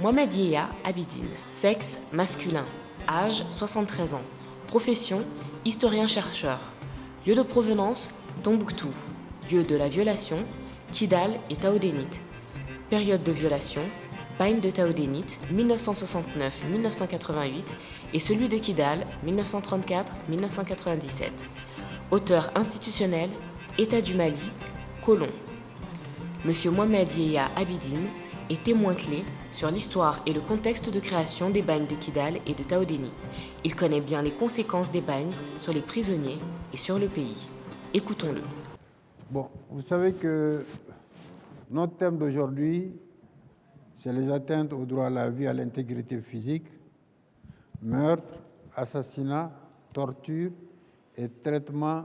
Mohamed Yehia Abidine, sexe masculin, âge 73 ans, profession historien-chercheur, lieu de provenance Tombouctou, lieu de la violation Kidal et Taoudénite, période de violation bagne de Taoudénite 1969-1988 et celui de Kidal 1934-1997. Auteur institutionnel, État du Mali, colon. Monsieur Mohamed Yehia Abidine est témoin clé sur l'histoire et le contexte de création des bagnes de Kidal et de Taoudéni. Il connaît bien les conséquences des bagnes sur les prisonniers et sur le pays. Écoutons-le. Bon, vous savez que notre thème d'aujourd'hui, c'est les atteintes au droit à la vie, à l'intégrité physique, meurtre, assassinat, torture et traitement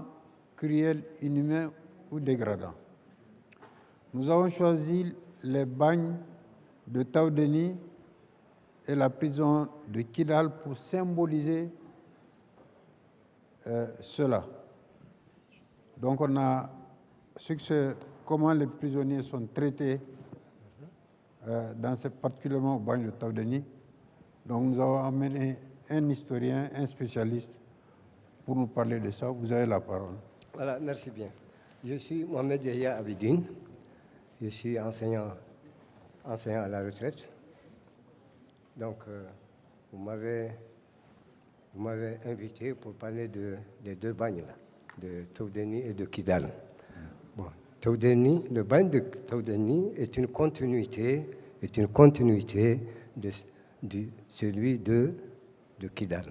cruel, inhumain ou dégradant. Nous avons choisi les bagnes de Taoudéni et la prison de Kidal pour symboliser cela. Donc on a comment les prisonniers sont traités particulièrement au bagne de Taoudéni. Donc nous avons amené un historien, un spécialiste pour nous parler de ça. Vous avez la parole. Voilà, merci bien. Je suis Mohamed Yehia Abidine. Je suis enseignant à la retraite. Donc, vous m'avez invité pour parler des deux bagnes, là, de Taoudéni et de Kidal. Bon, Taoudéni, le bagne de Taoudéni est une continuité de celui de Kidal.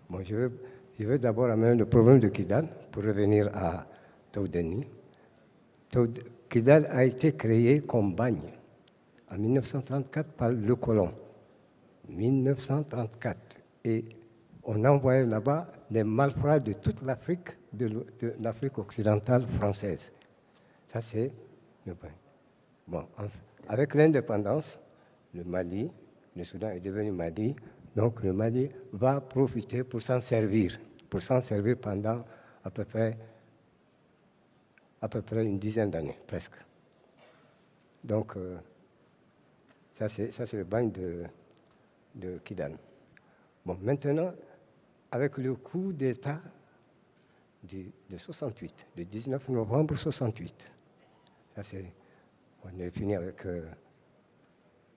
Bon, je veux d'abord amener le problème de Kidal pour revenir à Taoudéni. Kidal a été créé comme bagne en 1934 par le colon. 1934. Et on envoyait là-bas les malfrats de toute l'Afrique, de l'Afrique occidentale française. Ça, c'est le bagne. Bon, avec l'indépendance, le Soudan est devenu Mali, donc le Mali va profiter pour s'en servir pendant à peu près une dizaine d'années, presque. Donc, ça c'est le bagne de Kidal. Bon, maintenant, avec le coup d'État de 68, le 19 novembre 68, on est fini avec le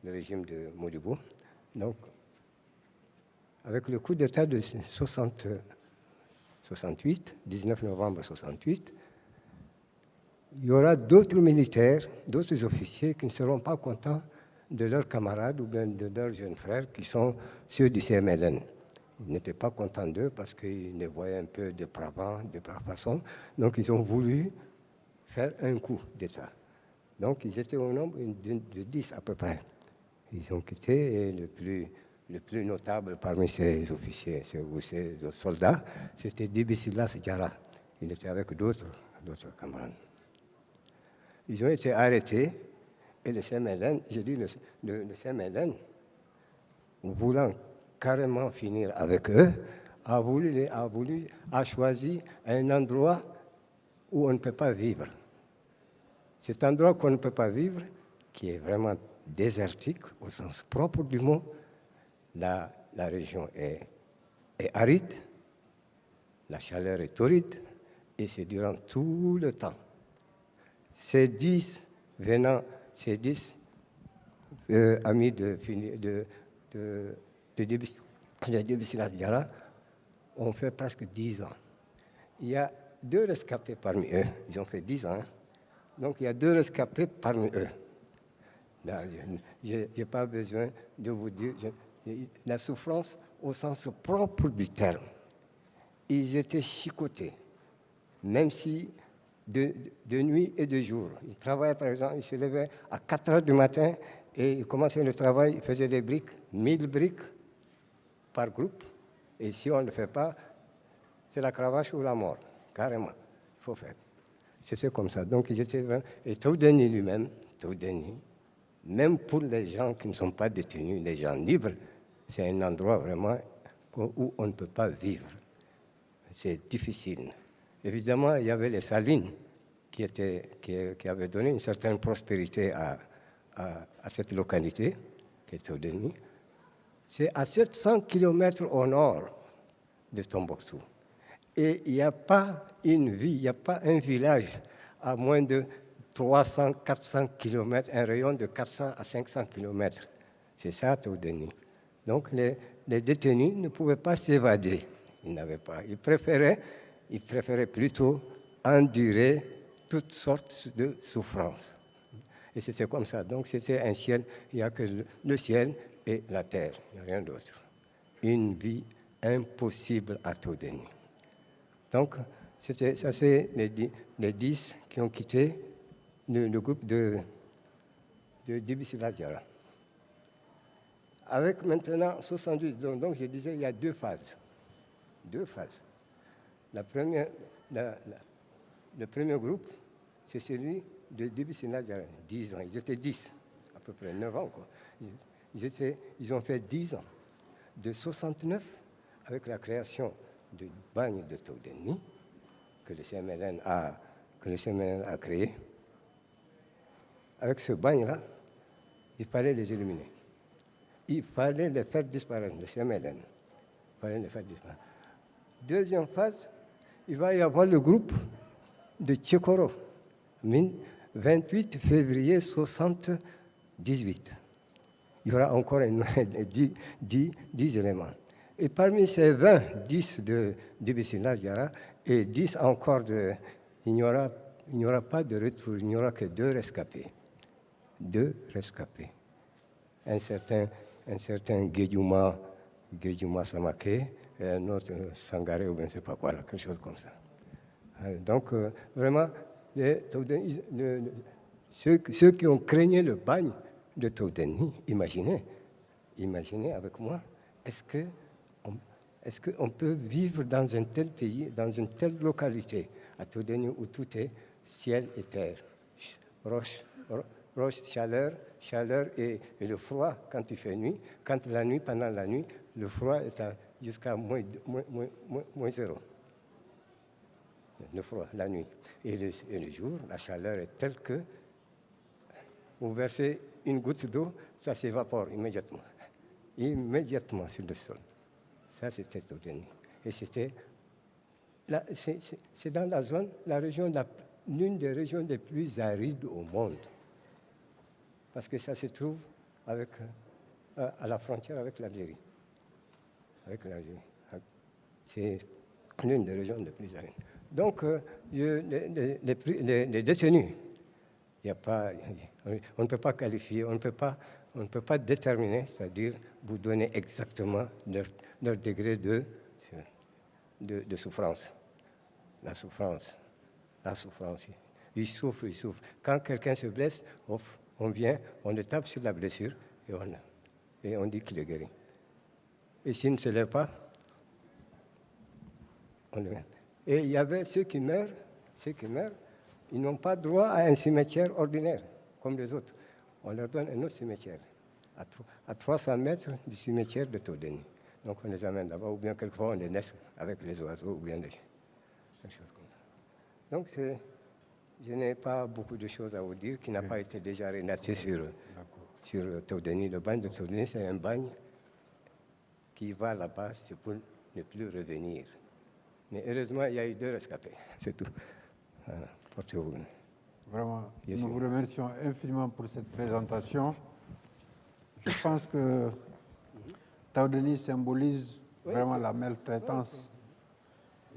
régime de Modibo. Donc, avec le coup d'État de 68, 19 novembre 68, il y aura d'autres militaires, d'autres officiers qui ne seront pas contents de leurs camarades ou bien de leurs jeunes frères qui sont ceux du CMLN. Ils n'étaient pas contents d'eux parce qu'ils les voyaient un peu de brave façon. Donc, ils ont voulu faire un coup d'État. Donc, ils étaient au nombre de 10 à peu près. Ils ont quitté et le plus notable parmi ces officiers ou ces soldats, c'était Dibisilas Diarra. Il était avec d'autres camarades. Ils ont été arrêtés et le CMLN, le CMLN, voulant carrément finir avec eux, a choisi un endroit où on ne peut pas vivre. Cet endroit qu'on ne peut pas vivre, qui est vraiment désertique au sens propre du mot, la région est aride, la chaleur est torride, et c'est durant tout le temps. Ces 10 amis de Dibisilas Diarra ont fait presque 10 ans. Il y a 2 rescapés parmi eux, ils ont fait 10 ans, donc il y a 2 rescapés parmi eux. Là, je n'ai pas besoin de vous dire la souffrance au sens propre du terme. Ils étaient chicotés, même si de nuit et de jour. Ils travaillaient, par exemple, ils se levaient à 4 heures du matin et ils commençaient le travail, ils faisaient des briques, 1000 briques par groupe. Et si on ne le fait pas, c'est la cravache ou la mort, carrément. Il faut faire. C'était comme ça. Donc, et Taoudéni lui-même, même pour les gens qui ne sont pas détenus, les gens libres, c'est un endroit vraiment où on ne peut pas vivre. C'est difficile. Évidemment, il y avait les salines qui avaient donné une certaine prospérité à cette localité, qui est Taudeni, c'est à 700 km au nord de Tombouctou. Et il n'y a pas une ville, il n'y a pas un village à moins de 300, 400 km, un rayon de 400 à 500 km. C'est ça, Taudeni. Donc, les détenus ne pouvaient pas s'évader. Ils n'avaient pas. Ils préféraient plutôt endurer toutes sortes de souffrances. Et c'était comme ça. Donc, c'était un ciel, il n'y a que le ciel et la terre, il n'y a rien d'autre. Une vie impossible à Taudeni. Donc, ça, c'est les 10 qui ont quitté le groupe de Djiby Sylla Diarra. Avec maintenant 72, donc je disais, il y a deux phases. Deux phases. Le premier groupe, c'est celui de Djiby Sylla Diarra, 10 ans. Ils étaient 10, à peu près 9 ans, quoi. Ils ont fait 10 ans. De 69, avec la création du bagne de Taudeni, que le CMLN a créé. Avec ce bagne-là, il fallait les éliminer. Il fallait les faire disparaître, le CMLN. Il fallait les faire disparaître. Deuxième phase, il va y avoir le groupe de Tchekoro, 28 février 78. Il y aura encore 10 éléments. Et parmi ces 20, 10 de Djiby Sylla Diarra et 10 encore il n'y aura pas de retour, il n'y aura que 2 rescapés. 2 rescapés. Un certain Guédiouma Samaké et un autre Sangaré ou je ne sais pas quoi, quelque chose comme ça. Donc, vraiment, ceux qui ont craigné le bagne de Taudeni, imaginez avec moi, est-ce qu'on peut vivre dans un tel pays, dans une telle localité, à Taudeni, où tout est ciel et terre, roche, chaleur et le froid quand il fait nuit. Pendant la nuit, le froid est jusqu'à moins 0. Le froid, la nuit. Et le jour, la chaleur est telle que vous versez une goutte d'eau, ça s'évapore immédiatement. Immédiatement sur le sol. Ça, c'était Taudeni. Et c'est dans la zone, l'une des régions les plus arides au monde. Parce que ça se trouve à la frontière avec l'Algérie. C'est l'une des régions les plus arides. Donc, les détenus, on ne peut pas qualifier, on ne peut pas déterminer, c'est-à-dire vous donner exactement leur degré de souffrance. La souffrance. Ils souffrent. Quand quelqu'un se blesse, on vient, on le tape sur la blessure et on dit qu'il est guéri. Et s'il ne se lève pas, on le met. Et il y avait ceux qui meurent, ils n'ont pas droit à un cimetière ordinaire, comme les autres. On leur donne un autre cimetière, à 300 mètres du cimetière de Taudeni. Donc on les amène là-bas, ou bien quelquefois on les laisse avec les oiseaux, ou bien des choses comme ça. Donc je n'ai pas beaucoup de choses à vous dire qui n'a pas été déjà relaté sur Taudeni. Le bagne de Taudeni, c'est un bagne qui va là-bas pour ne plus revenir. Mais heureusement, il y a eu 2 rescapés, c'est tout. Voilà. Portez-vous. Vraiment, nous vous remercions infiniment pour cette présentation. Je pense que Taudeni symbolise vraiment la maltraitance.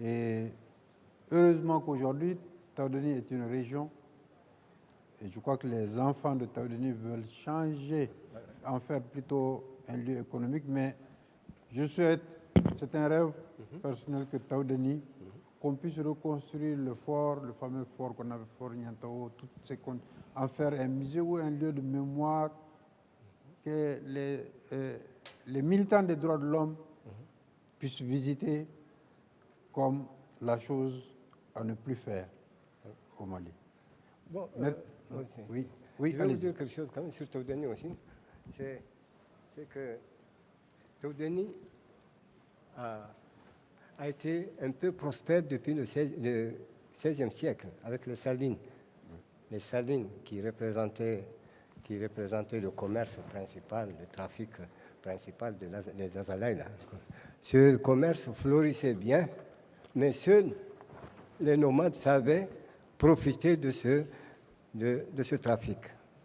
Et heureusement qu'aujourd'hui, Taudeni est une région. Et je crois que les enfants de Taudeni veulent changer, en faire plutôt un lieu économique. Mais je souhaite, c'est un rêve personnel que Taudeni, qu'on puisse reconstruire le fort, le fameux fort qu'on avait, Fort Niantao, en faire un musée ou un lieu de mémoire que les militants des droits de l'homme puissent visiter comme la chose à ne plus faire au Mali. Bon, oui, je vais vous dire quelque chose quand même sur Taudeni aussi. C'est que Taudeni a été un peu prospère depuis le XVIe siècle, avec les Salines. Les Salines qui représentaient qui représentait le commerce principal, le trafic principal des azalaïs. Ce commerce florissait bien, mais seuls les nomades savaient profiter de ce trafic.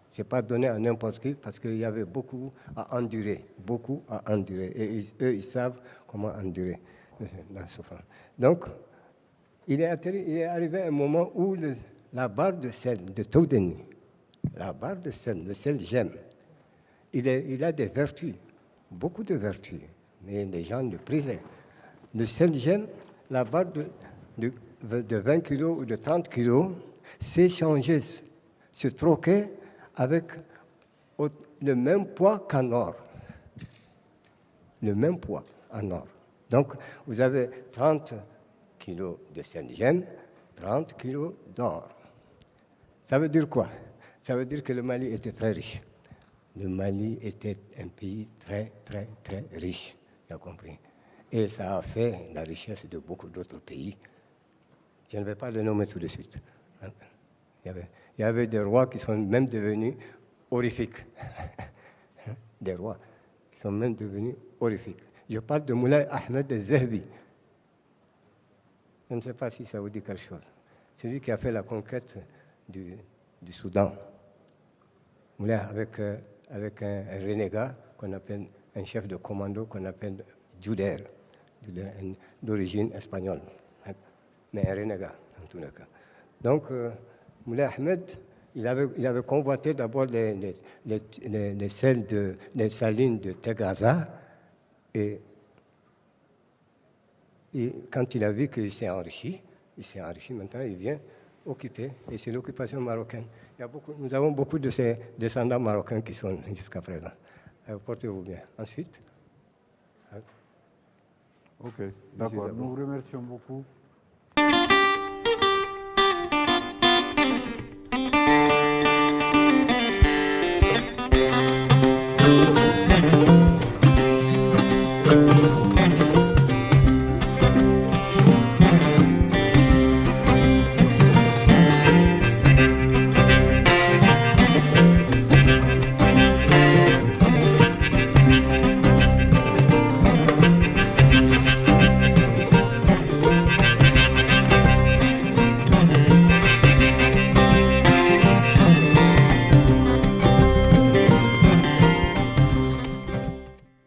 Ce n'est pas donné à n'importe qui parce qu'il y avait beaucoup à endurer. Et eux, ils savent comment endurer la souffrance. Donc, il est arrivé un moment où la barre de sel de Todeni, la barre de sel, le sel gemme, il a des vertus, beaucoup de vertus, mais les gens le prisaient. Le sel gemme, la barre de 20 kilos ou de 30 kilos, s'échangeait, se troquait avec le même poids qu'en or. Le même poids en or. Donc, vous avez 30 kilos de Saint-Gemme, 30 kilos d'or. Ça veut dire quoi? Ça veut dire que le Mali était très riche. Le Mali était un pays très, très, très riche. Tu as compris? Et ça a fait la richesse de beaucoup d'autres pays. Je ne vais pas les nommer tout de suite. Il y avait des rois qui sont même devenus horrifiques. Des rois qui sont même devenus horrifiques. Je parle de Moulay Ahmed el-Zahbi. Je ne sais pas si ça vous dit quelque chose. C'est lui qui a fait la conquête du Soudan. Moulay avec un renégat qu'on appelle un chef de commando qu'on appelle Juder, d'origine espagnole. Mais un renégat, en tous les cas. Donc, Moulay Ahmed, il avait convoité d'abord les salines de Tegaza, et quand il a vu qu'il s'est enrichi, maintenant il vient occuper, et c'est l'occupation marocaine. Nous avons beaucoup de ces descendants marocains qui sont jusqu'à présent. Portez-vous bien. Ensuite. Ok, d'accord. Nous vous remercions beaucoup.